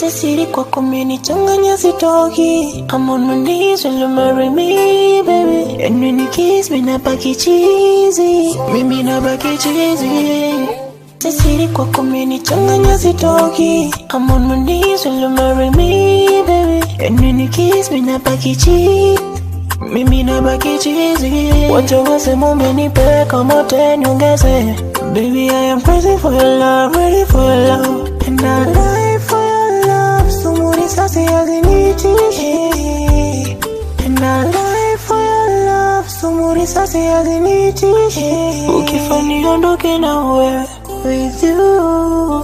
Siri kwako umenichanganya sitoki. I'm on my knees, will you marry me, baby? And when you kiss me nabaki cheesy, mimi nabaki cheesy. Siri kwako umenichanganya sitoki. I'm on my knees, will you marry me, baby? And when you kiss me nabaki cheesy, mimi nabaki cheesy. Wacha wasema umenipeka mote niongeze. Baby, I am crazy for your love, ready for your love, and I die for your love. Sumuri sasi haziniti, and I die for your love. Sumuri sasi haziniti. Ukifanya niondoke nawe with you.